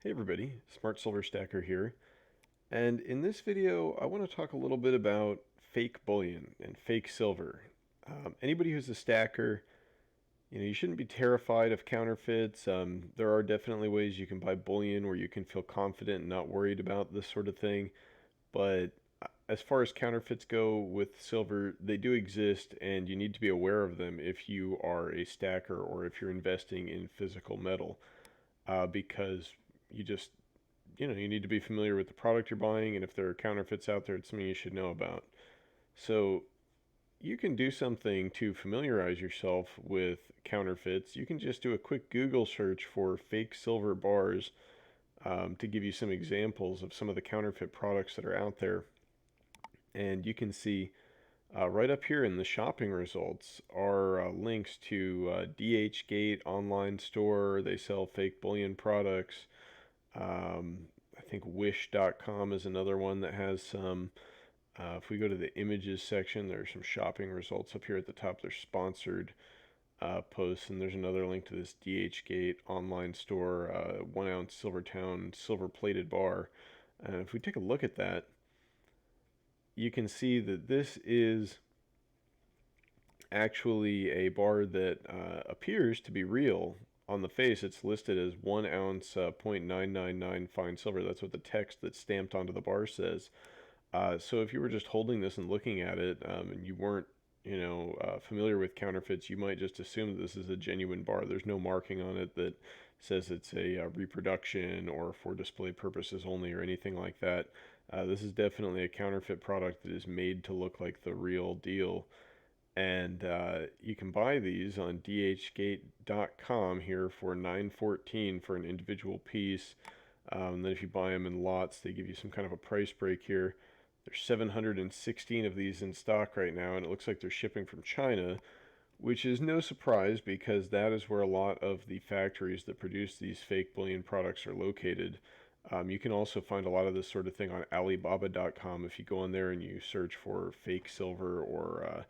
Hey everybody, Smart Silver Stacker here, and in this video I want to talk a little bit about fake bullion and fake silver. Anybody who's a stacker, you shouldn't be terrified of counterfeits. There are definitely ways you can buy bullion where you can feel confident and not worried about this sort of thing, but as far as counterfeits go with silver, they do exist and you need to be aware of them if you are a stacker or if you're investing in physical metal, because you just you need to be familiar with the product you're buying, and if there are counterfeits out there, it's something you should know about. So you can do something to familiarize yourself with counterfeits. You can just do a quick Google search for fake silver bars, to give you some examples of some of the counterfeit products that are out there. And you can see right up here in the shopping results are links to DHgate online store. They sell fake bullion products. I think wish.com is another one that has some. If we go to the images section, there's some shopping results up here at the top. They're sponsored posts, and there's another link to this DHgate online store, 1 ounce Silvertown silver plated bar. If we take a look at that, you can see that this is actually a bar that appears to be real. On the face, it's listed as 1 ounce, 0.999 fine silver. That's what the text that's stamped onto the bar says. So if you were just holding this and looking at it, and you weren't, familiar with counterfeits, you might just assume that this is a genuine bar. There's no marking on it that says it's a reproduction or for display purposes only or anything like that. This is definitely a counterfeit product that is made to look like the real deal. And you can buy these on dhgate.com here for $9.14 for an individual piece. Then if you buy them in lots, they give you some kind of a price break here. There's 716 of these in stock right now, and it looks like they're shipping from China, which is no surprise because that is where a lot of the factories that produce these fake bullion products are located. You can also find a lot of this sort of thing on Alibaba.com. If you go on there and you search for fake silver or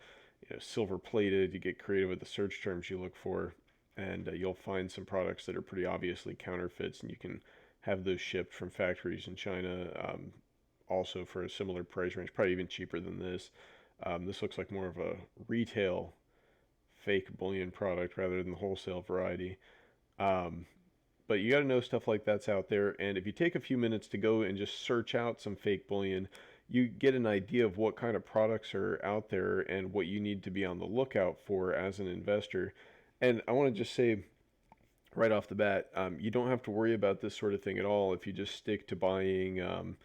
silver plated, you get creative with the search terms you look for, and you'll find some products that are pretty obviously counterfeits, and you can have those shipped from factories in China, also for a similar price range, probably even cheaper than this. This looks like more of a retail fake bullion product rather than the wholesale variety. Um, but you got to know stuff like that's out there. And if you take a few minutes to go and just search out some fake bullion, you get an idea of what kind of products are out there and what you need to be on the lookout for as an investor. And I want to just say right off the bat, you don't have to worry about this sort of thing at all if you just stick to buying,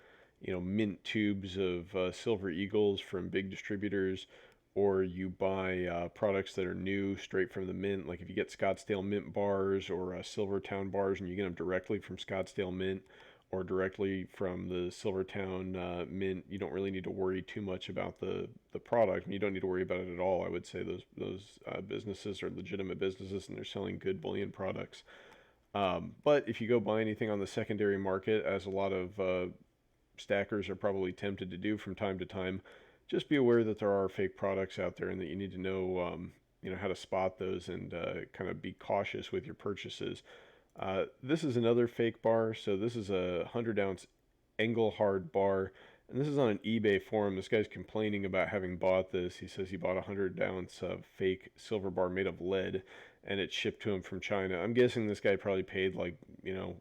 mint tubes of Silver Eagles from big distributors, or you buy products that are new straight from the mint. Like if you get Scottsdale Mint bars or Silvertown bars and you get them directly from Scottsdale Mint or directly from the Silvertown Mint, you don't really need to worry too much about the product, and you don't need to worry about it at all. I would say those businesses are legitimate businesses and they're selling good bullion products. But if you go buy anything on the secondary market, as a lot of stackers are probably tempted to do from time to time, just be aware that there are fake products out there and that you need to know, how to spot those and kind of be cautious with your purchases. This is another fake bar. So this is a 100 ounce Engelhard bar, and this is on an eBay forum. This guy's complaining about having bought this. He says he bought a 100 ounce fake silver bar made of lead, and it's shipped to him from China. I'm guessing this guy probably paid like,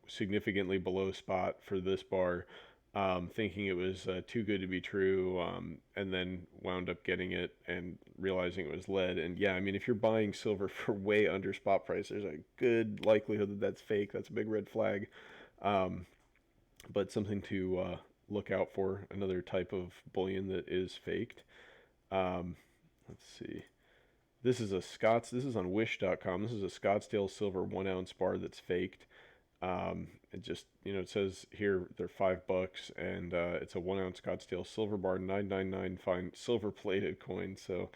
significantly below spot for this bar, thinking it was too good to be true, and then wound up getting it and realizing it was lead. And yeah, I mean, if you're buying silver for way under spot price, there's a good likelihood that that's fake. That's a big red flag. Um, but something to look out for. Another type of bullion that is faked. Let's see. This is on wish.com. This is a Scottsdale silver 1 ounce bar that's faked. It just, it says here they're $5, and it's a 1 ounce Scottsdale silver bar, 999 fine silver plated coin. So,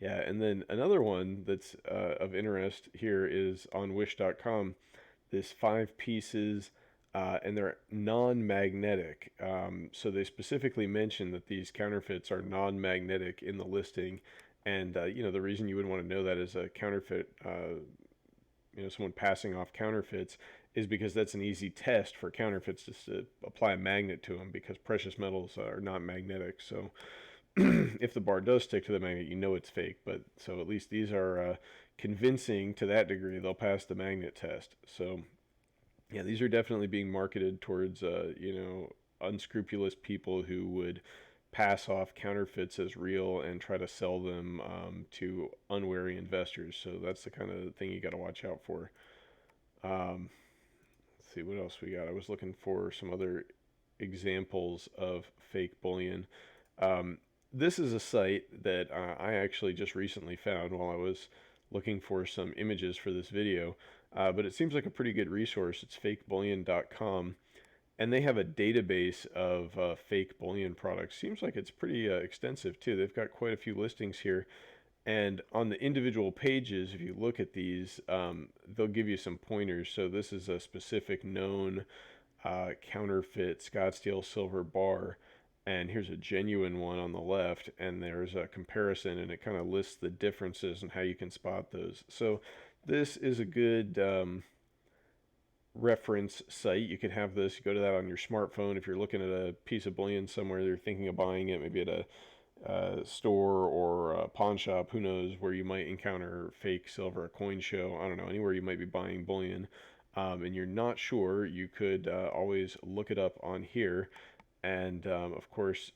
yeah. And then another one that's of interest here is on wish.com. This 5 pieces, and they're non-magnetic. So they specifically mention that these counterfeits are non-magnetic in the listing. And, the reason you would want to know that as a counterfeit, someone passing off counterfeits, is because that's an easy test for counterfeits, just to apply a magnet to them, because precious metals are not magnetic. So if the bar does stick to the magnet, you know it's fake. But so at least these are convincing to that degree. They'll pass the magnet test. So yeah, these are definitely being marketed towards unscrupulous people who would pass off counterfeits as real and try to sell them to unwary investors. So that's the kind of thing you got to watch out for. Um, let's see what else we got. I was looking for some other examples of fake bullion. Um, this is a site that I actually just recently found while I was looking for some images for this video, but it seems like a pretty good resource. It's fakebullion.com, and they have a database of fake bullion products. Seems like it's pretty extensive too. They've got quite a few listings here. And on the individual pages, if you look at these, they'll give you some pointers. So this is a specific known counterfeit Scottsdale silver bar. And here's a genuine one on the left, and there's a comparison, and it kind of lists the differences and how you can spot those. So this is a good reference site. You can have this, go to that on your smartphone. If you're looking at a piece of bullion somewhere, you're thinking of buying it, maybe at a store or a pawn shop, who knows where you might encounter fake silver, a coin show, I don't know, anywhere you might be buying bullion, and you're not sure, you could always look it up on here. And of course,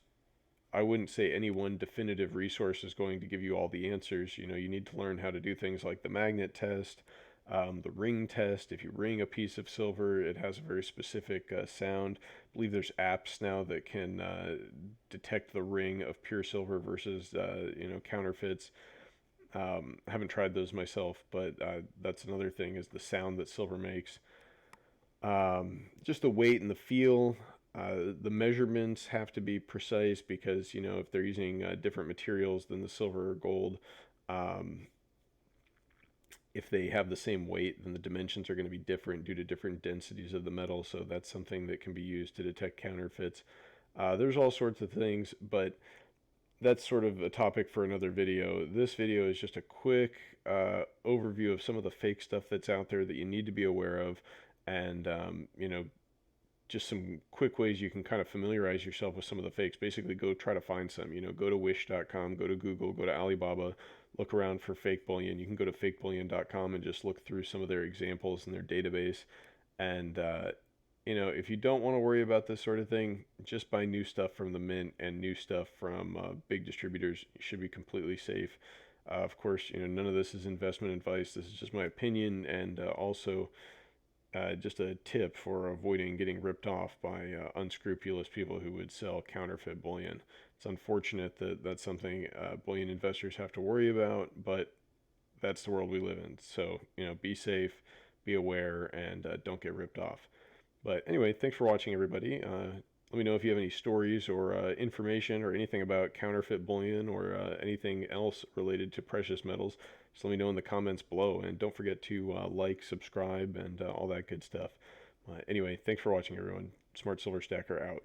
I wouldn't say any one definitive resource is going to give you all the answers. You need to learn how to do things like the magnet test, the ring test. If you ring a piece of silver, it has a very specific sound. I believe there's apps now that can detect the ring of pure silver versus counterfeits. Haven't tried those myself, but that's another thing, is the sound that silver makes. Just the weight and the feel. The measurements have to be precise, because if they're using different materials than the silver or gold, if they have the same weight, then the dimensions are going to be different due to different densities of the metal. So that's something that can be used to detect counterfeits. There's all sorts of things, but that's sort of a topic for another video. This video is just a quick overview of some of the fake stuff that's out there that you need to be aware of, and just some quick ways you can kind of familiarize yourself with some of the fakes. Basically, go try to find some. Go to wish.com, go to Google, go to Alibaba, look around for fake bullion. You can go to fakebullion.com and just look through some of their examples in their database. And if you don't want to worry about this sort of thing, just buy new stuff from the mint and new stuff from big distributors. You should be completely safe. Of course, none of this is investment advice. This is just my opinion, and also just a tip for avoiding getting ripped off by unscrupulous people who would sell counterfeit bullion. It's unfortunate that that's something bullion investors have to worry about, but that's the world we live in. So, be safe, be aware, and don't get ripped off. But anyway, thanks for watching, everybody. Let me know if you have any stories or information or anything about counterfeit bullion or anything else related to precious metals. Just let me know in the comments below. And don't forget to like, subscribe, and all that good stuff. Anyway, thanks for watching, everyone. Smart Silver Stacker out.